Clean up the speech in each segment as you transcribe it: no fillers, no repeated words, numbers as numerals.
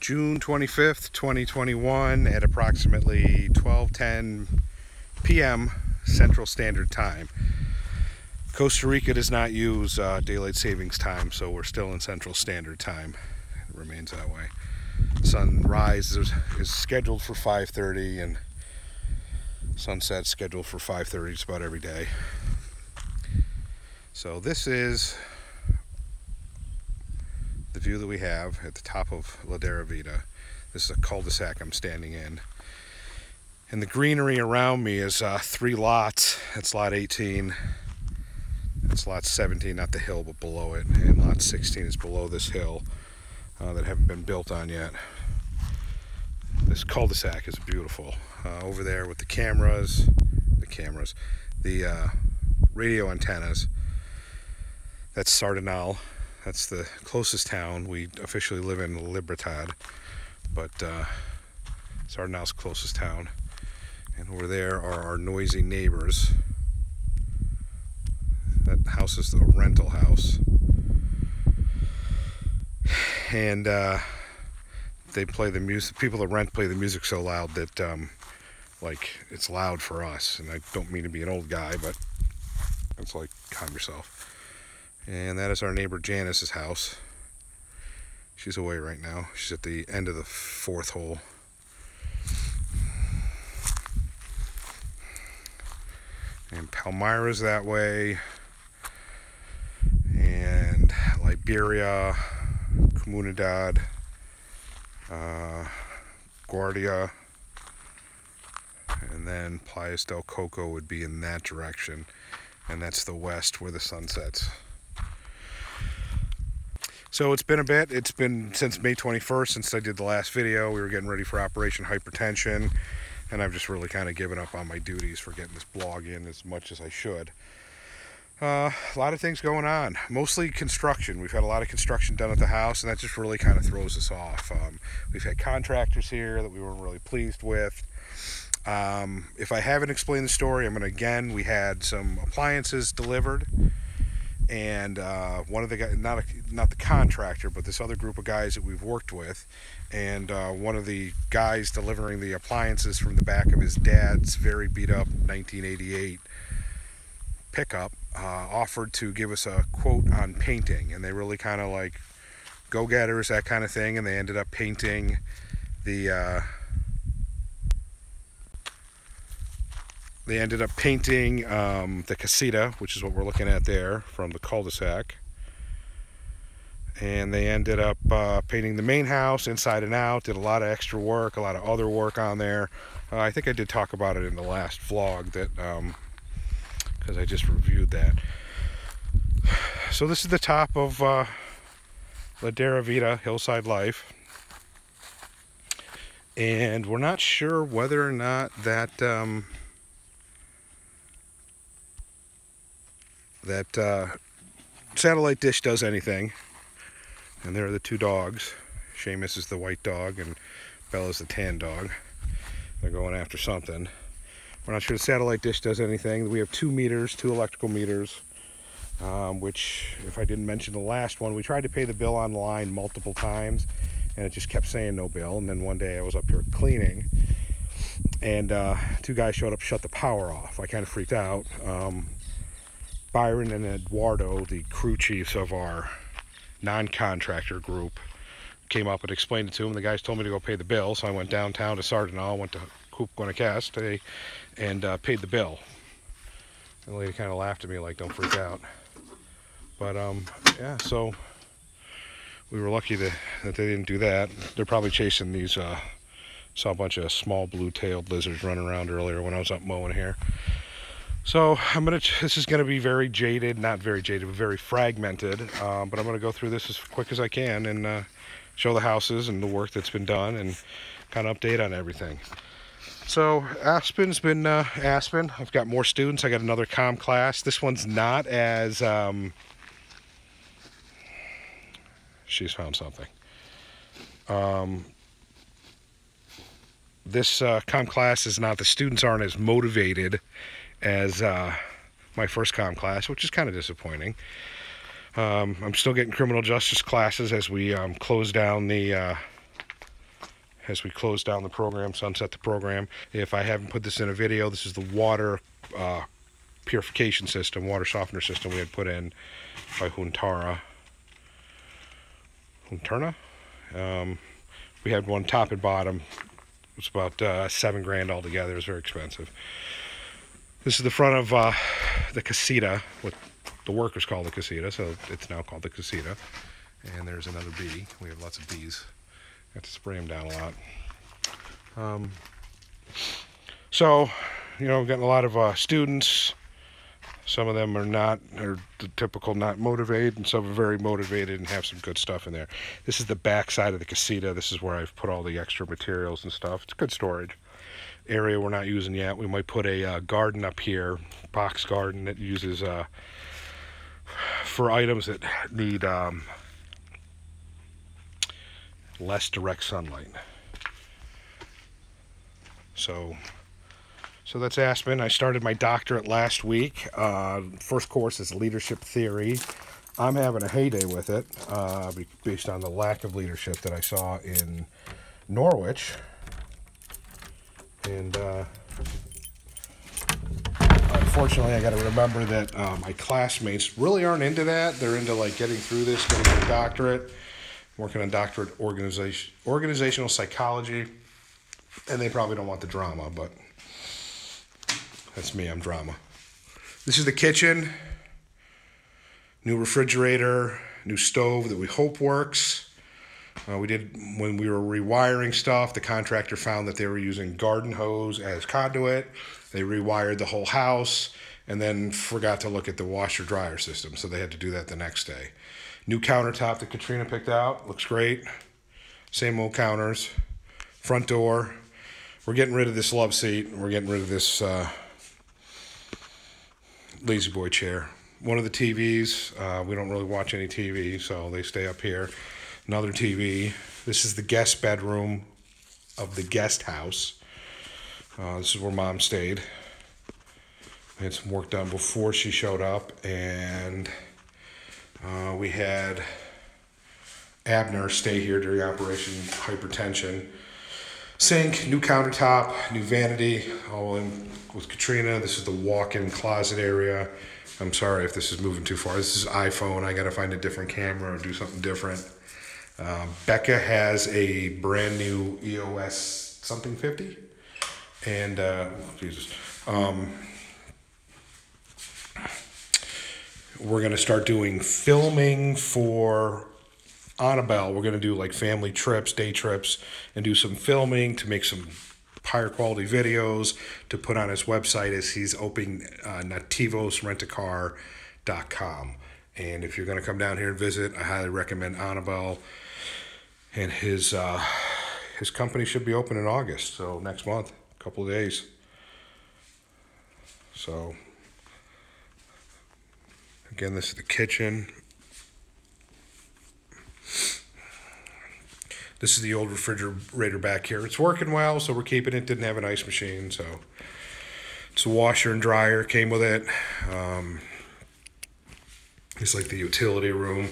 June 25th, 2021 at approximately 12:10 p.m. Central Standard Time. Costa Rica does not use daylight savings time, so we're still in Central Standard Time. It remains that way. Sunrise is scheduled for 5:30 and sunset scheduled for 5:30 just about every day. So this is the view that we have at the top of Ladera Vita. This is a cul-de-sac I'm standing in. And the greenery around me is 3 lots. That's lot 18. That's lot 17, not the hill, but below it. And lot 16 is below this hill that haven't been built on yet. This cul-de-sac is beautiful. Over there with the radio antennas. That's Sardinal. That's the closest town. We officially live in Libertad, but Sardinal's closest town. And over there are our noisy neighbors. That house is a rental house. And they play the music. People that rent play the music so loud that like it's loud for us. And I don't mean to be an old guy, but it's like, calm yourself. And that is our neighbor Janice's house. She's away right now. She's at the end of the 4th hole. And Palmyra's that way. And Liberia, Comunidad, Guardia, and then Playas del Coco would be in that direction. And that's the west where the sun sets. So it's been a bit. It's been since May 21st since I did the last video. We were getting ready for Operation Hypertension, and I've just really kind of given up on my duties for getting this blog in as much as I should. A lot of things going on, mostly construction. We've had a lot of construction done at the house, and that just really kind of throws us off. We've had contractors here that we weren't really pleased with. If I haven't explained the story, I'm going to again. We had some appliances delivered. And one of the guys, not the contractor, but this other group of guys that we've worked with, and one of the guys delivering the appliances from the back of his dad's very beat up 1988 pickup offered to give us a quote on painting, and they really kind of like go-getters, that kind of thing, and they ended up painting the the casita, which is what we're looking at there from the cul-de-sac. And they ended up painting the main house inside and out, did a lot of extra work, a lot of other work on there. I think I did talk about it in the last vlog, that because I just reviewed that. So this is the top of Ladera Vita, Hillside Life. And we're not sure whether or not that satellite dish does anything. And there are the 2 dogs. Seamus is the white dog and Bella's the tan dog. They're going after something. We're not sure the satellite dish does anything. We have 2 meters, 2 electrical meters, which, if I didn't mention the last one, we tried to pay the bill online multiple times and it just kept saying no bill. And then one day I was up here cleaning and 2 guys showed up, shut the power off. I kind of freaked out. Byron and Eduardo, the crew chiefs of our non-contractor group, came up and explained it to him. The guys told me to go pay the bill, so I went downtown to Sardinal, went to Coop Guanacaste, and paid the bill. And the lady kind of laughed at me like, don't freak out. But yeah, so we were lucky that they didn't do that. They're probably chasing these, saw a bunch of small blue-tailed lizards running around earlier when I was up mowing here. So this is gonna be very jaded, not very jaded, but very fragmented. But I'm gonna go through this as quick as I can and show the houses and the work that's been done and kind of update on everything. So Aspen's been Aspen. I've got more students. I got another comm class. This one's not as she's found something. This comm class is not, the students aren't as motivated as my first comm class, which is kind of disappointing. I'm still getting criminal justice classes as we close down the as we close down the program, sunset the program. If I haven't put this in a video, this is the water purification system, water softener system we had put in by Hunterna. We had one top and bottom. It was about $7 grand altogether. It was very expensive. This is the front of the casita, what the workers call the casita, so it's now called the casita. And there's another bee. We have lots of bees. Have to spray them down a lot. So, you know, getting a lot of students. Some of them are the typical not motivated, and some are very motivated and have some good stuff in there. This is the back side of the casita. This is where I've put all the extra materials and stuff. It's good storage area we're not using yet. We might put a garden up here, box garden that uses for items that need less direct sunlight. So that's Aspen. I started my doctorate last week. First course is leadership theory. I'm having a heyday with it based on the lack of leadership that I saw in Norwich. And unfortunately, I got to remember that my classmates really aren't into that. They're into like getting through this, getting a doctorate, working on doctorate organizational psychology, and they probably don't want the drama, but that's me, I'm drama. This is the kitchen. New refrigerator, new stove that we hope works. When we were rewiring stuff, the contractor found that they were using garden hose as conduit. They rewired the whole house and then forgot to look at the washer dryer system, so they had to do that the next day. New countertop that Katrina picked out, looks great. Same old counters. Front door. We're getting rid of this love seat. We're getting rid of this lazy boy chair. One of the TVs, we don't really watch any TV, so they stay up here. Another TV. This is the guest bedroom of the guest house. This is where Mom stayed. We had some work done before she showed up, and we had Abner stay here during Operation Hypertension. Sink, new countertop, new vanity, all in with Katrina. This is the walk-in closet area. I'm sorry if this is moving too far. This is iPhone. I got to find a different camera or do something different. Becca has a brand new EOS something 50. And, we're going to start doing filming for Annabelle. We're going to do like family trips, day trips, and do some filming to make some higher quality videos to put on his website as he's opening nativosrentacar.com. And if you're going to come down here and visit, I highly recommend Annabelle. And his company should be open in August, so next month, a couple of days. So, again, this is the kitchen. This is the old refrigerator back here. It's working well, so we're keeping it. Didn't have an ice machine, so it's a washer and dryer. Came with it. It's like the utility room.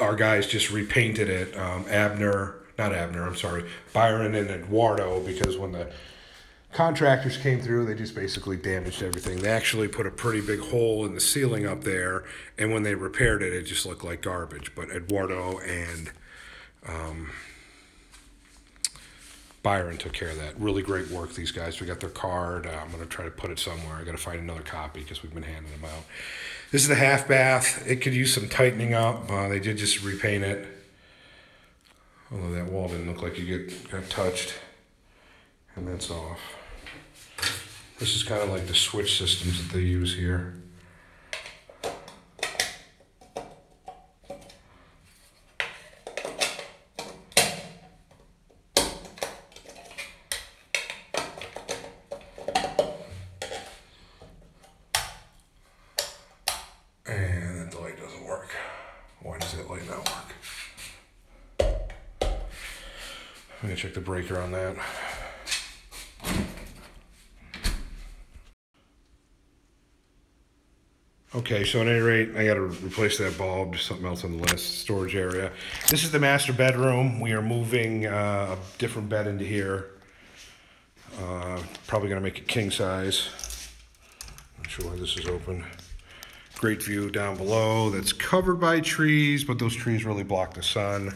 Our guys just repainted it. Byron and Eduardo, because when the contractors came through, they just basically damaged everything. They actually put a pretty big hole in the ceiling up there, and when they repaired it, it just looked like garbage. But Eduardo and Byron took care of that. Really great work, these guys. We got their card. I'm going to try to put it somewhere. I got to find another copy because we've been handing them out. This is the half bath. It could use some tightening up. They did just repaint it. Although that wall didn't look like it got touched. And that's off. This is kind of like the switch systems that they use here. And the light doesn't work. Why does that light not work? I'm gonna check the breaker on that. Okay, so at any rate, I got to replace that bulb. Just something else on the list. Storage area. This is the master bedroom. We are moving a different bed into here. Probably going to make it king size. Not sure why this is open. Great view down below that's covered by trees, but those trees really block the sun.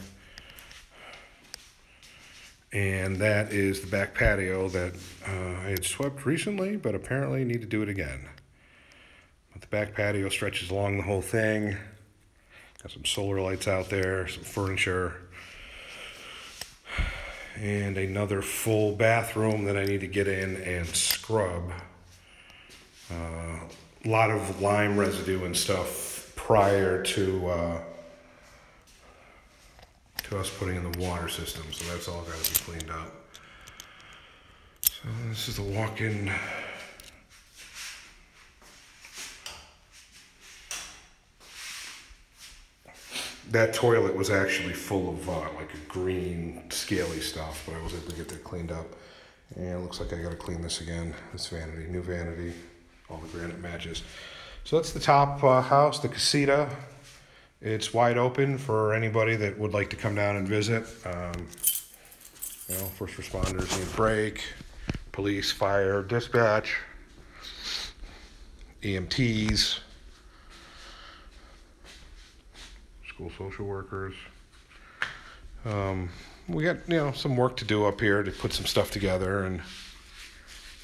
And that is the back patio that I had swept recently, but apparently need to do it again. But the back patio stretches along the whole thing. Got some solar lights out there, some furniture, and another full bathroom that I need to get in and scrub. A lot of lime residue and stuff prior to us putting in the water system, so that's all got to be cleaned up. So this is the walk-in. That toilet was actually full of like a green scaly stuff, but I was able to get that cleaned up. And it looks like I got to clean this again. This vanity, new vanity, all the granite matches. So that's the top house, the casita. It's wide open for anybody that would like to come down and visit. You know, first responders need a break, police, fire, dispatch, EMTs, school social workers. We got, you know, some work to do up here to put some stuff together and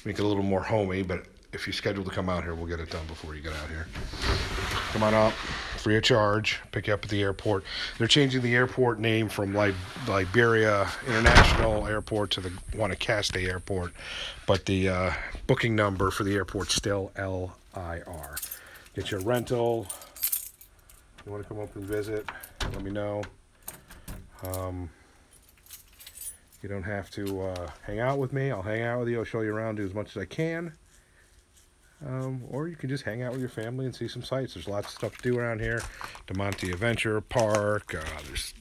make it a little more homey, but if you're scheduled to come out here, we'll get it done before you get out here. Come on up, free of charge, pick you up at the airport. They're changing the airport name from Liberia International Airport to the one at Castay Airport, but the booking number for the airport's still LIR. Get your rental. You want to come up and visit, let me know. You don't have to hang out with me. I'll hang out with you. I'll show you around, do as much as I can. Or you can just hang out with your family and see some sights. There's lots of stuff to do around here. DeMonte Adventure Park. There's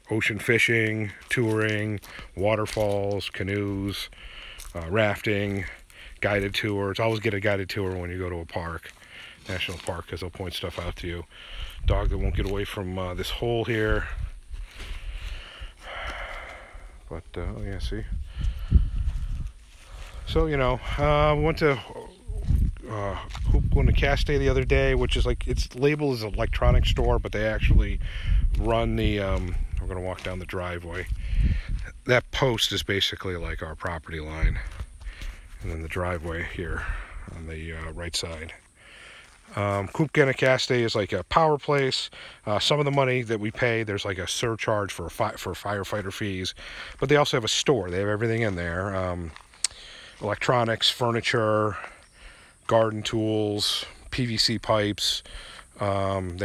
ocean fishing, touring, waterfalls, canoes, rafting, guided tours. Always get a guided tour when you go to a park, national park, because they'll point stuff out to you. Dog that won't get away from this hole here. But, oh yeah, see? So, you know, went to going to Castay the other day, which is like, it's labeled as an electronics store, but they actually run the, we're going to walk down the driveway. That post is basically like our property line. And then the driveway here on the right side. Coop Guanacaste is like a power place. Some of the money that we pay, there's like a surcharge for firefighter fees, but they also have a store. They have everything in there. Electronics, furniture, garden tools, PVC pipes. They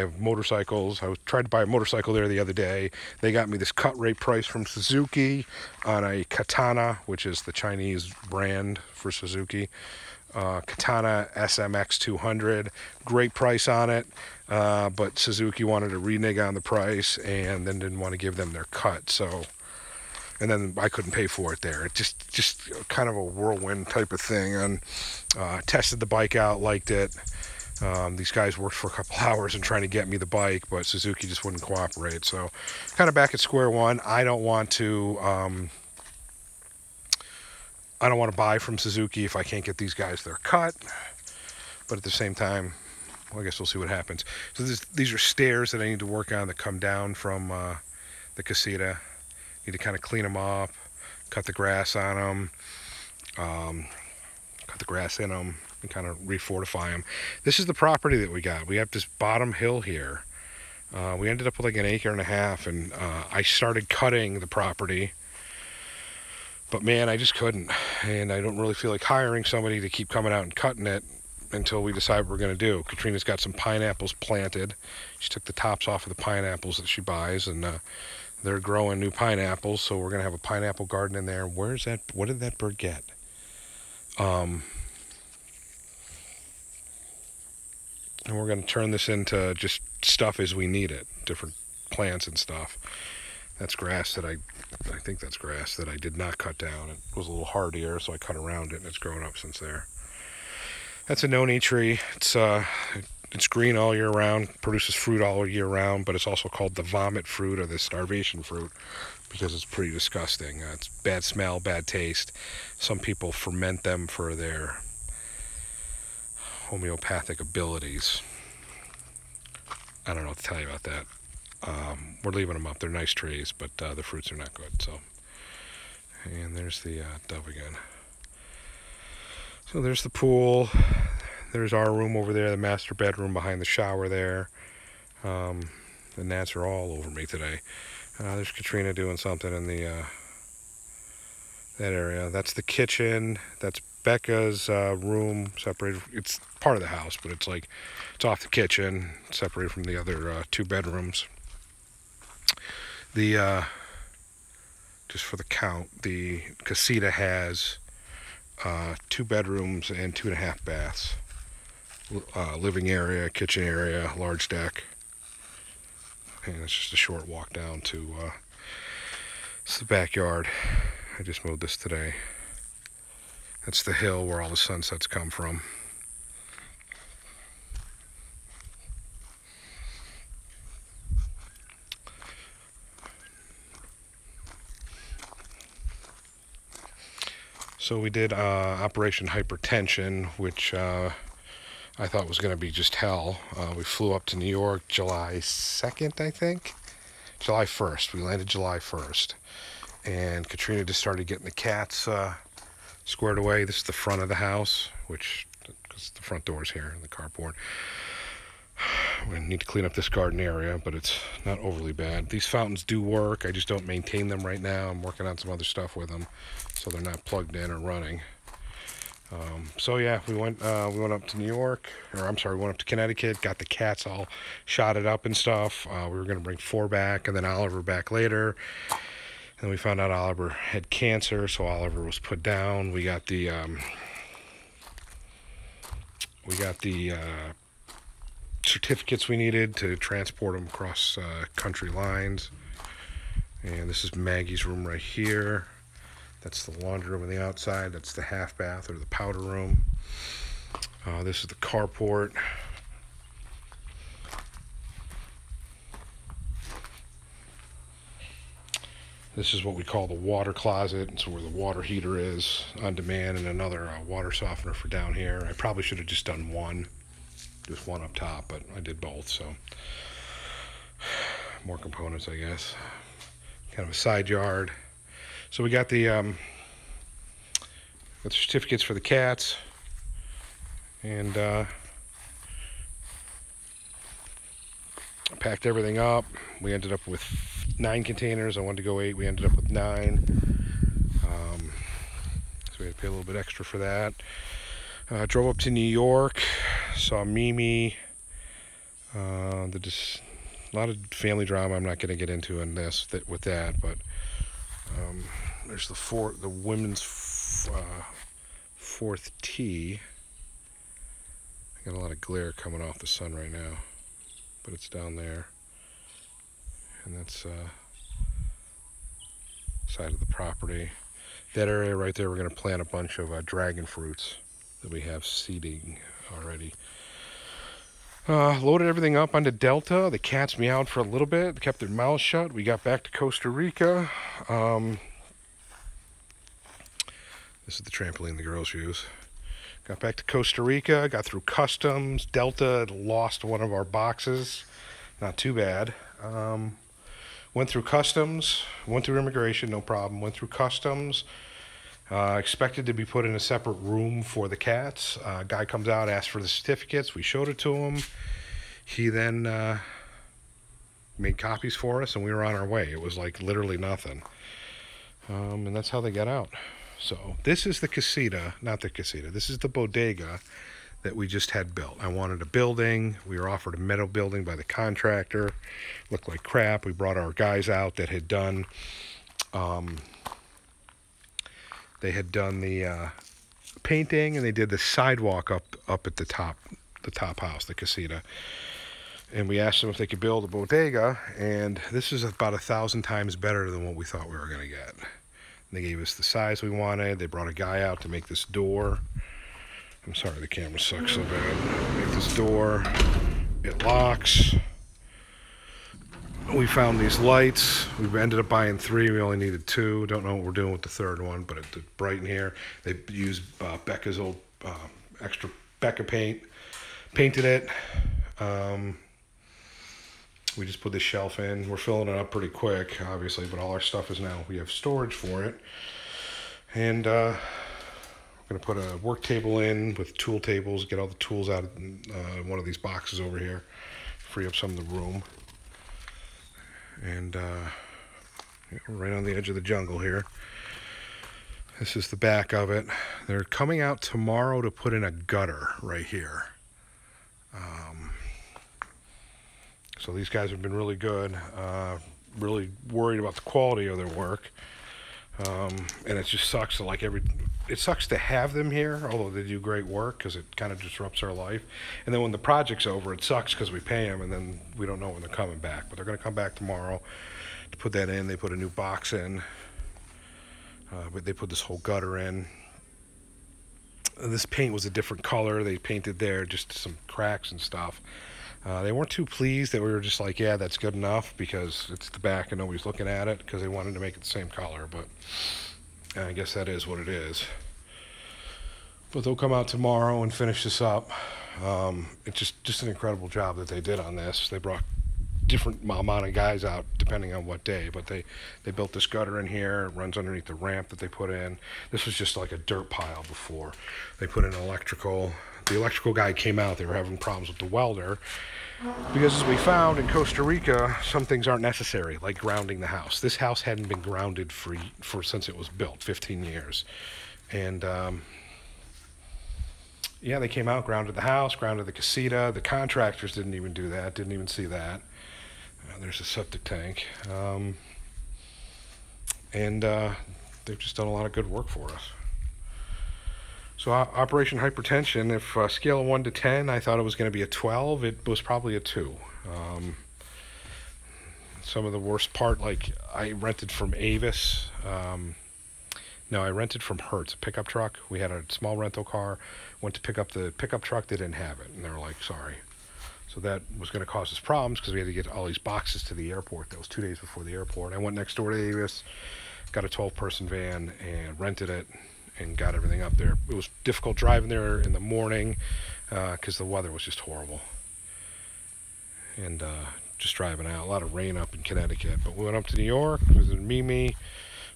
have motorcycles. I tried to buy a motorcycle there the other day. They got me this cut rate price from Suzuki on a Katana, which is the Chinese brand for Suzuki. Katana SMX 200, great price on it, but Suzuki wanted to renege on the price and then didn't want to give them their cut, so, and then I couldn't pay for it there. It just kind of a whirlwind type of thing. And tested the bike out, liked it. These guys worked for a couple hours and trying to get me the bike, but Suzuki just wouldn't cooperate, so kind of back at square one. I don't want to buy from Suzuki if I can't get these guys their cut, but at the same time, well, I guess we'll see what happens. So these are stairs that I need to work on that come down from the casita. Need to kind of clean them up, cut the grass on them, cut the grass in them, and kind of refortify them. This is the property that we got. We have this bottom hill here. We ended up with like an acre and a half, and I started cutting the property. But man, I just couldn't, and I don't really feel like hiring somebody to keep coming out and cutting it until we decide what we're going to do. Katrina's got some pineapples planted. She took the tops off of the pineapples that she buys, and they're growing new pineapples, so we're going to have a pineapple garden in there. Where's that? What did that bird get? And we're going to turn this into just stuff as we need it, different plants and stuff. That's grass that I think that's grass that I did not cut down. It was a little hardier, so I cut around it, and it's grown up since there. That's a noni tree. It's green all year round, produces fruit all year round, but it's also called the vomit fruit or the starvation fruit because it's pretty disgusting. It's bad smell, bad taste. Some people ferment them for their homeopathic abilities. I don't know what to tell you about that. We're leaving them up. They're nice trees, but the fruits are not good. So, and there's the dove again. So there's the pool. There's our room over there, the master bedroom behind the shower there. The gnats are all over me today. There's Katrina doing something in the that area. That's the kitchen. That's Becca's room, separated. It's part of the house, but it's off the kitchen, separated from the other 2 bedrooms. The just for the count, the casita has 2 bedrooms and 2.5 baths. Living area, kitchen area, large deck, and it's just a short walk down to it's the backyard. I just mowed this today. That's the hill where all the sunsets come from. So we did Operation Hypertension, which I thought was going to be just hell. We flew up to New York July 2nd, I think. July 1st. We landed July 1st. And Katrina just started getting the cats squared away. This is the front of the house, because the front door is here in the carport. We need to clean up this garden area, but it's not overly bad. These fountains do work. I just don't maintain them right now. I'm working on some other stuff with them, so they're not plugged in or running. So yeah, we went up to New York, or I'm sorry, we went up to Connecticut, got the cats all shotted up and stuff. We were going to bring 4 back and then Oliver back later. And then we found out Oliver had cancer, so Oliver was put down. We got the certificates we needed to transport them across country lines. And this is Maggie's room right here. That's the laundry room on the outside. That's the half bath or the powder room. This is the carport. This is what we call the water closet. It's where the water heater is on demand, and another water softener for down here. I probably should have just done just one up top, but I did both, so more components, I guess. Kind of a side yard. So we got the certificates for the cats, and packed everything up. We ended up with 9 containers. I wanted to go 8. We ended up with 9. So we had to pay a little bit extra for that. Drove up to New York, saw Mimi. A lot of family drama I'm not going to get into in this with that, but there's the women's 4th tee. I got a lot of glare coming off the sun right now, but it's down there, and that's side of the property. That area right there, we're going to plant a bunch of dragon fruits that we have seeding already. Loaded everything up onto Delta. The cats meowed for a little bit, kept their mouths shut. We got back to Costa Rica. This is the trampoline the girls use. Got back to Costa Rica, got through customs. Delta lost one of our boxes. Not too bad. Went through customs, went through immigration, no problem. Went through customs. Expected to be put in a separate room for the cats. Guy comes out, asked for the certificates. We showed it to him. He then made copies for us, and we were on our way. It was like literally nothing. And that's how they got out. So this is the casita, not the casita. This is the bodega that we just had built. I wanted a building. We were offered a metal building by the contractor. Looked like crap. We brought our guys out that had done the painting, and they did the sidewalk up at the top house, the casita. And we asked them if they could build a bodega, and this is about 1,000 times better than what we thought we were going to get. And they gave us the size we wanted. They brought a guy out to make this door. I'm sorry the camera sucks so bad. Make this door, it locks. We found these lights. We ended up buying 3. We only needed 2. Don't know what we're doing with the 3rd one, but it's bright in here. They used Becca's old extra Becca paint. Painted it. We just put this shelf in. We're filling it up pretty quick, obviously, but all our stuff is now, we have storage for it. And we're going to put a work table in with tool tables, get all the tools out of one of these boxes over here, free up some of the room. And we're right on the edge of the jungle here. This is the back of it. They're coming out tomorrow to put in a gutter right here. So these guys have been really good, really worried about the quality of their work. And it just sucks to it sucks to have them here, although they do great work because it kind of disrupts our life. And then when the project's over, it sucks because we pay them and then we don't know when they're coming back. But they're going to come back tomorrow to put that in. They put a new box in, but they put this whole gutter in. This paint was a different color. They painted there just some cracks and stuff. They weren't too pleased that we were just like, yeah, that's good enough because it's the back and nobody's looking at it, because they wanted to make it the same color, but I guess that is what it is. But they'll come out tomorrow and finish this up. It's just an incredible job that they did on this. They brought different amount of guys out depending on what day, but they built this gutter in here. It runs underneath the ramp that they put in. This was just like a dirt pile before. They put in electrical. The electrical guy came out. They were having problems with the welder because, as we found in Costa Rica, some things aren't necessary, like grounding the house. This house hadn't been grounded for since it was built, 15 years. And yeah, they came out, grounded the house, grounded the casita. The contractors didn't even do that, didn't even see that. There's a septic tank. And they've just done a lot of good work for us. So Operation Hypertension, if scale of 1 to 10, I thought it was going to be a 12. It was probably a 2. Some of the worst part, like I rented from Avis. No, I rented from Hertz, a pickup truck. We had a small rental car. Went to pick up the pickup truck. They didn't have it, and they were like, sorry. So that was going to cause us problems because we had to get all these boxes to the airport. That was 2 days before the airport. I went next door to Avis, got a 12-person van, and rented it, and got everything up there. It was difficult driving there in the morning because the weather was just horrible. And just driving out. A lot of rain up in Connecticut. But we went up to New York, visited Mimi,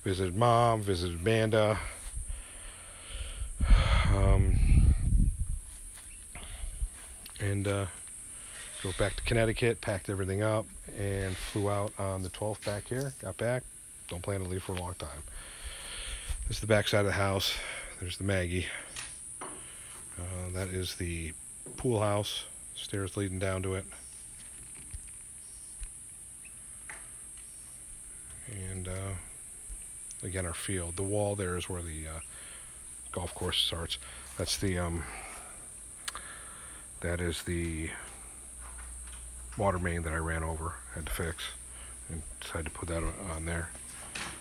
visited Mom, visited Amanda. And drove back to Connecticut, packed everything up, and flew out on the 12th back here. Got back. Don't plan to leave for a long time. This is the back side of the house. There's the Maggie. That is the pool house. Stairs leading down to it. And again, our field. The wall there is where the golf course starts. That's the that is the water main that I ran over, had to fix, and decided to put that on there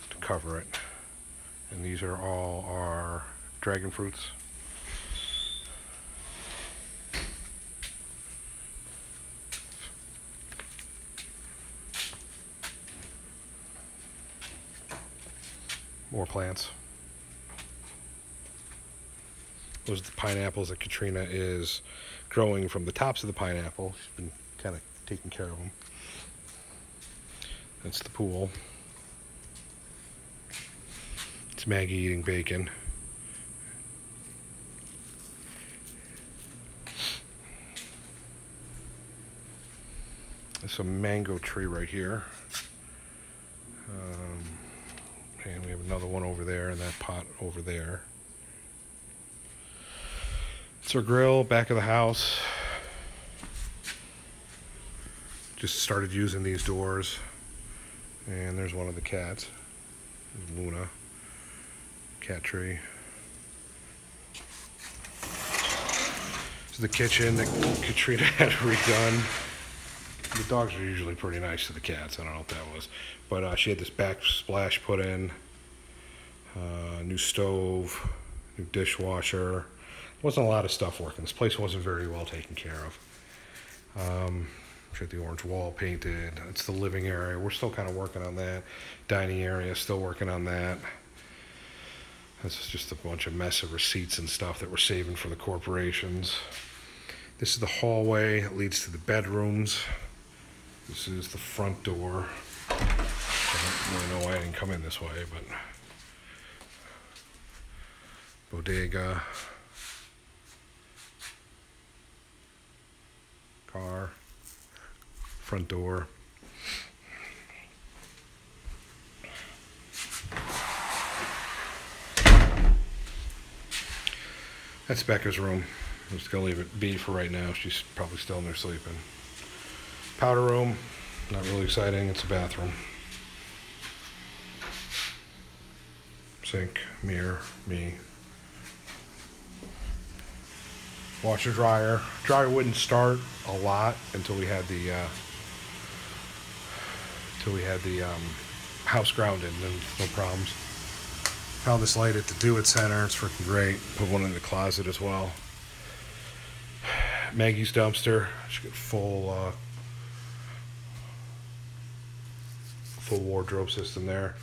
to cover it. And these are all our dragon fruits. More plants. Those are the pineapples that Katrina is growing from the tops of the pineapple. She's been kind of taking care of them. That's the pool. It's Maggie eating bacon. There's a mango tree right here. And we have another one over there in that pot over there. It's our grill, back of the house. Just started using these doors. And there's one of the cats. There's Luna. Cat tree. This is the kitchen that Katrina had redone. The dogs are usually pretty nice to the cats. I don't know what that was. But she had this backsplash put in. New stove. New dishwasher. wasn't a lot of stuff working. This place wasn't very well taken care of. Got the orange wall painted. It's the living area. We're still kind of working on that. Dining area, still working on that. This is just a bunch of mess of receipts and stuff that we're saving for the corporations. This is the hallway. It leads to the bedrooms. This is the front door. I don't really know why I didn't come in this way, but bodega, car, front door. That's Becca's room. I'm just gonna leave it be for right now. She's probably still in there sleeping. Powder room, not really exciting. It's a bathroom. Sink, mirror, me. Washer dryer. Dryer wouldn't start a lot until we had the house grounded, and then no problems. Found this light at the Do It Center. It's freaking great. Put one in the closet as well. Maggie's dumpster. She got full wardrobe system there.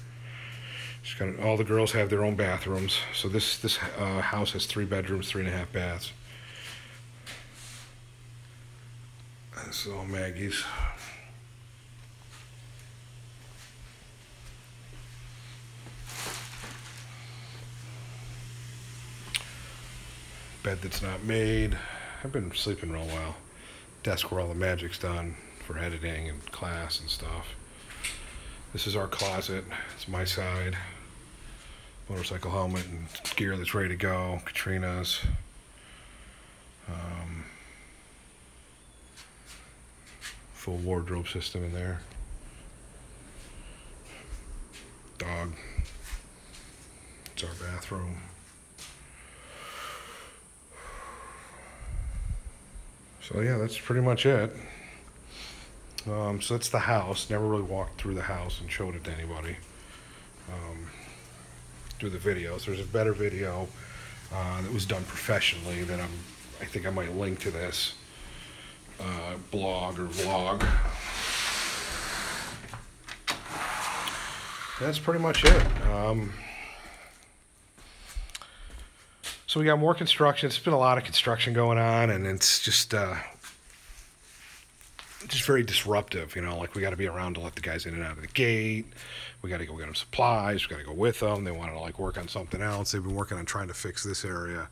She's got all the girls have their own bathrooms. So this house has 3 bedrooms, 3.5 baths. This is all Maggie's. Bed that's not made. I've been sleeping real well. Desk where all the magic's done for editing and class and stuff. This is our closet. It's my side. Motorcycle helmet and gear that's ready to go. Katrina's. Full wardrobe system in there. Dog. It's our bathroom. So yeah, that's pretty much it. So that's the house. Never really walked through the house and showed it to anybody. Through the videos. There's a better video that was done professionally that I think I might link to this blog or vlog. That's pretty much it. So we got more construction. It's been a lot of construction going on, and it's just very disruptive, you know. Like, we got to be around to let the guys in and out of the gate. We got to go get them supplies. We got to go with them. They want to like work on something else. They've been working on trying to fix this area.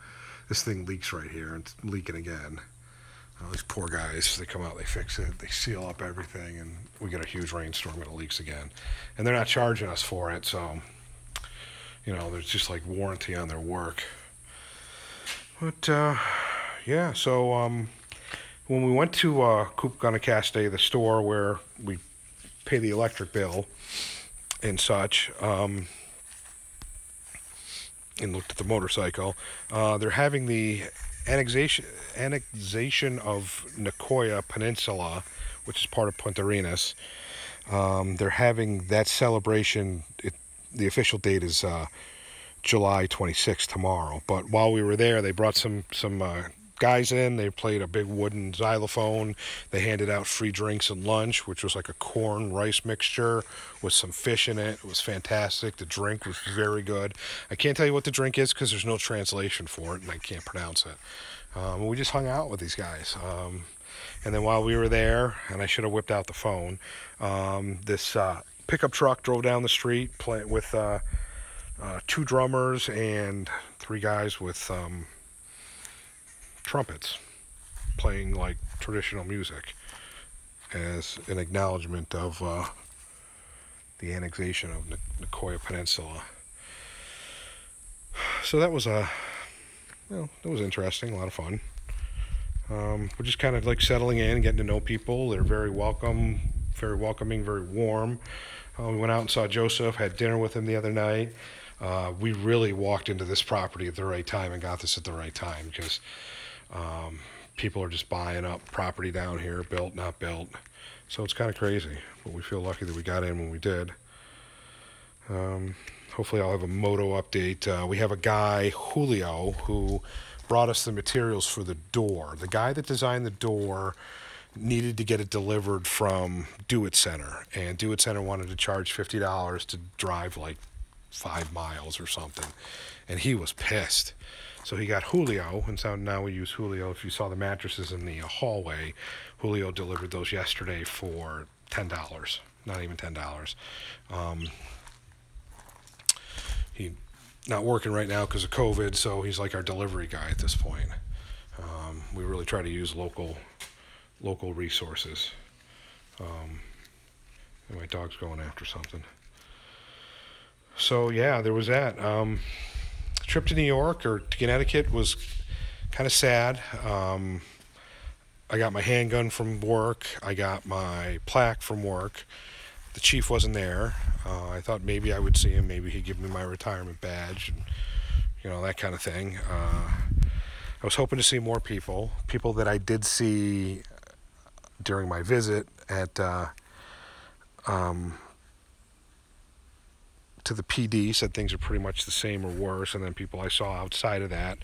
This thing leaks right here, and it's leaking again. These poor guys, they come out, they fix it, they seal up everything, and we get a huge rainstorm and it leaks again. And they're not charging us for it, so, you know, there's just like warranty on their work. But, yeah, so when we went to Coop Guanacaste, the store where we pay the electric bill and such, and looked at the motorcycle, they're having the annexation of Nicoya Peninsula, which is part of Punta Arenas. They're having that celebration. The official date is July 26th, tomorrow. But while we were there, they brought some guys in. They played a big wooden xylophone. They handed out free drinks and lunch, which was like a corn rice mixture with some fish in it. It was fantastic. The drink was very good. I can't tell you what the drink is because there's no translation for it and I can't pronounce it. We just hung out with these guys. And then while we were there, and I should have whipped out the phone, this pickup truck drove down the street with 2 drummers and 3 guys with trumpets playing like traditional music as an acknowledgement of the annexation of Nicoya Peninsula. So that was that was interesting, a lot of fun. We're just kind of like settling in, getting to know people. They're very welcoming, very warm. We went out and saw Joseph, had dinner with him the other night. We really walked into this property at the right time and got this at the right time because people are just buying up property down here, built, not built. So it's kind of crazy, but we feel lucky that we got in when we did. Hopefully I'll have a moto update. We have a guy, Julio, who brought us the materials for the door. The guy that designed the door needed to get it delivered from Do It Center, and Do It Center wanted to charge $50 to drive like 5 miles or something, and he was pissed. So he got Julio, and so now we use Julio. If you saw the mattresses in the hallway, Julio delivered those yesterday for $10, not even $10. He not working right now because of COVID, so he's like our delivery guy at this point. We really try to use local resources. And my dog's going after something. So yeah, there was that. Trip to New York or to Connecticut was kind of sad. I got my handgun from work. I got my plaque from work. The chief wasn't there. I thought maybe I would see him. Maybe he'd give me my retirement badge and, you know, that kind of thing. I was hoping to see more people that I did see during my visit at to the PD. Said things are pretty much the same or worse, and then people I saw outside of that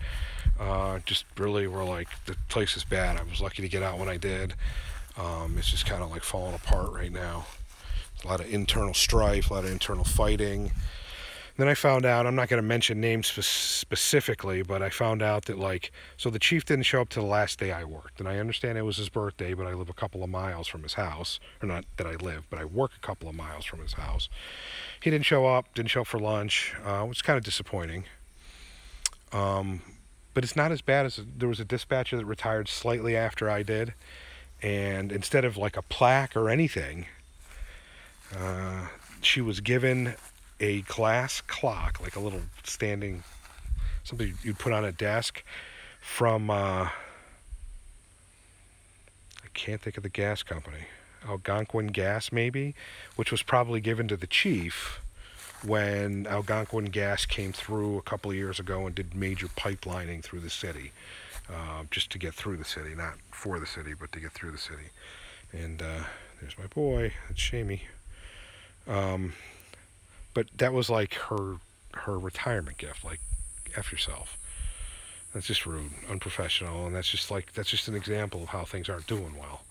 just really were like, the place is bad. I was lucky to get out when I did. It's just kind of like falling apart right now. A lot of internal strife, a lot of internal fighting. Then I found out, I'm not going to mention names specifically, but I found out that, like, so the chief didn't show up to the last day I worked. And I understand it was his birthday, but I live a couple of miles from his house. Or not that I live, but I work a couple of miles from his house. He didn't show up for lunch. It was kind of disappointing. But it's not as bad as, there was a dispatcher that retired slightly after I did. And instead of like a plaque or anything, she was given a glass clock, like a little standing, something you'd put on a desk from, I can't think of the gas company, Algonquin Gas maybe, which was probably given to the chief when Algonquin Gas came through a couple of years ago and did major pipelining through the city, just to get through the city, not for the city, but to get through the city. And there's my boy, that's Shamey. But that was like her retirement gift, like, F yourself. That's just rude, unprofessional, and that's just an example of how things aren't doing well.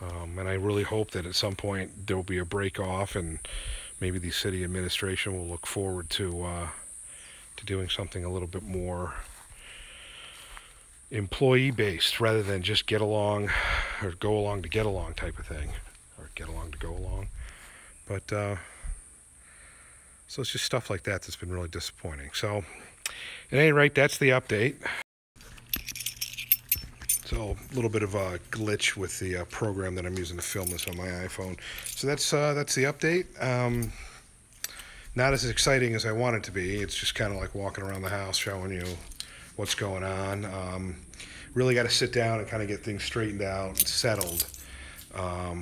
And I really hope that at some point there will be a break off, and maybe the city administration will look forward to doing something a little bit more employee-based rather than just get along or go along to get along type of thing, or get along to go along. But so it's just stuff like that that's been really disappointing. So at any rate, that's the update. So a little bit of a glitch with the program that I'm using to film this on my iPhone. So that's the update. Not as exciting as I want it to be. It's just kind of like walking around the house showing you what's going on. Really got to sit down and kind of get things straightened out and settled.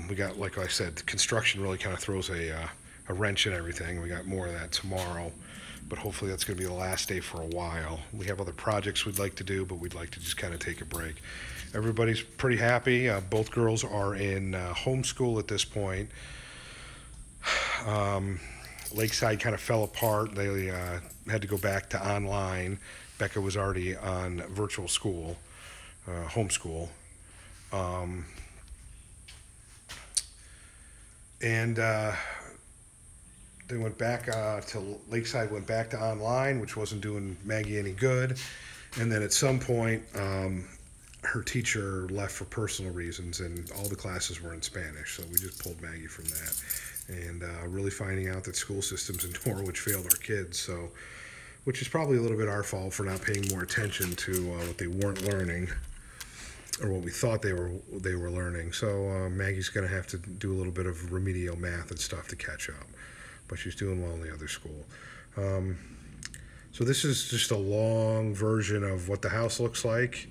We got, like I said, construction really kind of throws a wrench in everything. We got more of that tomorrow, but hopefully that's going to be the last day for a while. We have other projects we'd like to do, but we'd like to just kind of take a break. Everybody's pretty happy. Both girls are in homeschool at this point. Lakeside kind of fell apart. They had to go back to online. Becca was already on virtual school, homeschool. And they went back to Lakeside, went back to online, which wasn't doing Maggie any good. And then at some point, her teacher left for personal reasons, and all the classes were in Spanish. So we just pulled Maggie from that. And really finding out that school systems in Norwich failed our kids. So, which is probably a little bit our fault for not paying more attention to what they weren't learning, or what we thought they were learning. So Maggie's going to have to do a little bit of remedial math and stuff to catch up. But she's doing well in the other school. So this is just a long version of what the house looks like.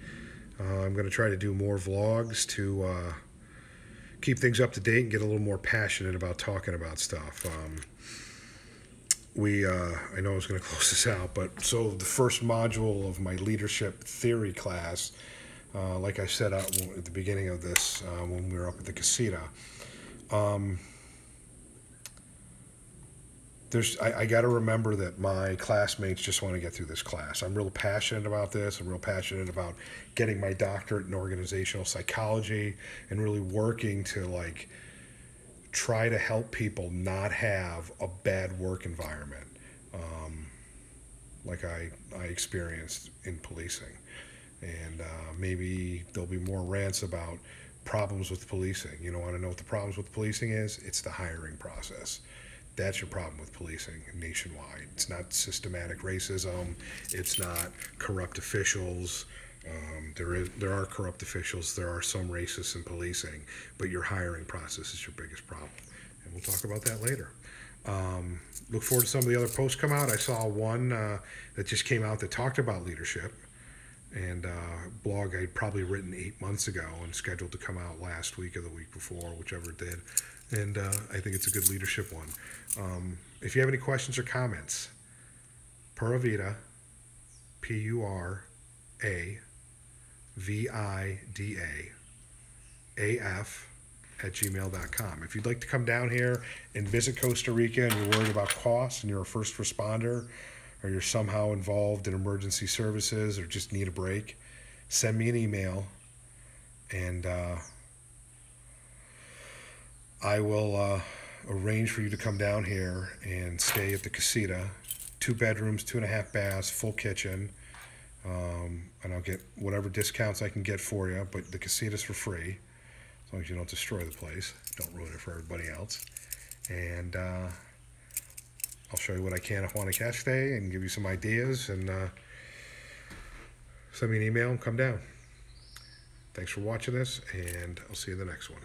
I'm going to try to do more vlogs to keep things up to date and get a little more passionate about talking about stuff. I know I was going to close this out, but so the first module of my leadership theory class, like I said at the beginning of this, when we were up at the casita, I got to remember that my classmates just want to get through this class. I'm real passionate about this. I'm real passionate about getting my doctorate in organizational psychology and really working to like try to help people not have a bad work environment, like I experienced in policing. And maybe there'll be more rants about problems with policing. You don't want to know what the problems with policing is? It's the hiring process. That's your problem with policing nationwide. It's not systematic racism. It's not corrupt officials. There are corrupt officials. There are some racists in policing, but your hiring process is your biggest problem. And we'll talk about that later. Look forward to some of the other posts come out. I saw one that just came out that talked about leadership, and blog I'd probably written 8 months ago and scheduled to come out last week or the week before, whichever it did. And I think it's a good leadership one. If you have any questions or comments, Pura Vida, PURAVIDA, AF@gmail.com. If you'd like to come down here and visit Costa Rica and you're worried about costs and you're a first responder or you're somehow involved in emergency services or just need a break, send me an email and I will arrange for you to come down here and stay at the Casita. 2 bedrooms, 2.5 baths, full kitchen. And I'll get whatever discounts I can get for you, but the Casita's for free. As long as you don't destroy the place. Don't ruin it for everybody else. And I'll show you what I can if I want to catch day and give you some ideas. And send me an email and come down. Thanks for watching this, and I'll see you in the next one.